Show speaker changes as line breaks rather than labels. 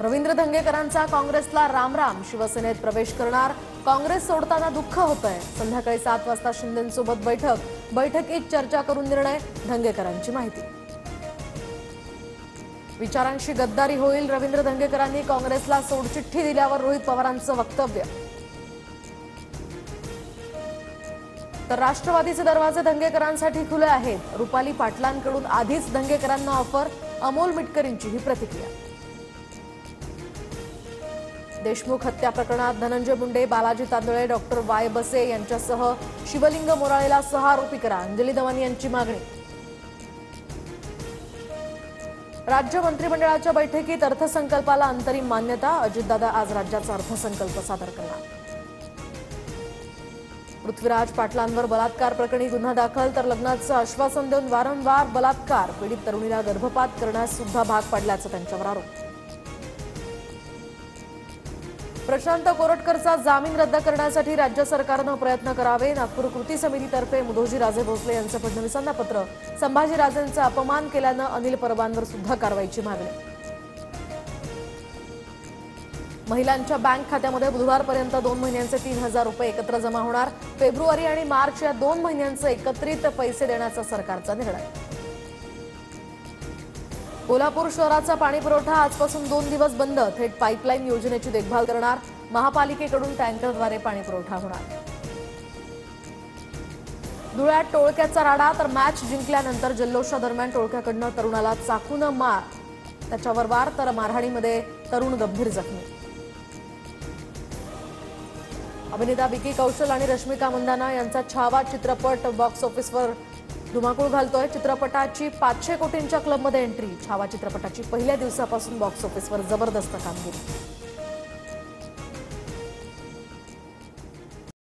रवींद्र धंगेकरांचा काँग्रेसला रामराम, शिवसेनेत प्रवेश करणार, काँग्रेस सोडताना दुःख होतंय। संध्याकाळी 7 वाजता शिंदेंसोबत बैठकीत चर्चा करून निर्णय, धंगेकरांची माहिती। विचारांशी गद्दारी होईल, रवींद्र धंगेकरांनी काँग्रेसला सोडचिठ्ठी दिल्यावर रोहित पवारांचं वक्तव्य। तर राष्ट्रवादीचे दरवाजे धंगेकरांसाठी खुले आहेत, रुपाली पाटलांकडून आधीच धंगेकरांना ऑफर, अमोल मिटकरींची ही प्रतिक्रिया। देशमुख हत्या प्रकरणात धनंजय मुंडे, बालाजी तांदळे, डॉक्टर वाय बसे यांच्यासह शिवलिंग मोराळेला 6 आरोपी करा, अंजली दवानी यांची मागणी। राज्य मंत्रिमंडळाच्या बैठकीत अर्थसंकल्पाला अंतरिम मान्यता, अजितदादा आज राज्याचा अर्थसंकल्प सादर करणार। पृथ्वीराज पाटलांवर बलात्कार प्रकरणी गुन्हा दाखल, तर लग्नाचं आश्वासन देऊन वारंवार बलात्कार, पीडित तरुणीला गर्भपात करण्यास सुद्धा भाग पाडल्याचा त्यांच्यावर आरोप। प्रशांत कोरटकरचा जामीन रद्द करण्यासाठी राज्य सरकारनं प्रयत्न करावे, नागपूर कृती समितीतर्फे मुधोजी राजे भोसले यांचं फडणवीसांना पत्र, संभाजीराजेंचा अपमान केल्यानं अनिल परबांवर सुद्धा कारवाईची मागणी। महिलांच्या बँक खात्यामध्ये बुधवारपर्यंत 2 महिन्यांचे 3000 रुपये एकत्र जमा होणार, फेब्रुवारी आणि मार्च या 2 महिन्यांचे एकत्रित पैसे देण्याचा सरकारचा निर्णय। कोल्हापूर शहराचा पाणी पुरवठा आजपासून 2 दिवस बंद, थेट पाईपलाईन योजनेची देखभाल करणार, महापालिकेकडून टँकरद्वारे पाणी पुरवठा होणार। धुळ्यात टोळक्याचा राडा, तर मॅच जिंकल्यानंतर जल्लोषादरम्यान टोळक्याकडून तरुणाला चाकून मार, त्याच्यावर वार, तर मारहाणीमध्ये तरुण गंभीर जखमी। अभिनेता विकी कौशल आणि रश्मिका मंदाना यांचा छावा चित्रपट बॉक्स ऑफिसवर धुमाकूळ घालतोय। चित्रपटाची 500 कोटींच्या क्लबमध्ये एंट्री, छावा चित्रपटाची पहिल्या दिवसापासून बॉक्स ऑफिसवर जबरदस्त कामगिरी।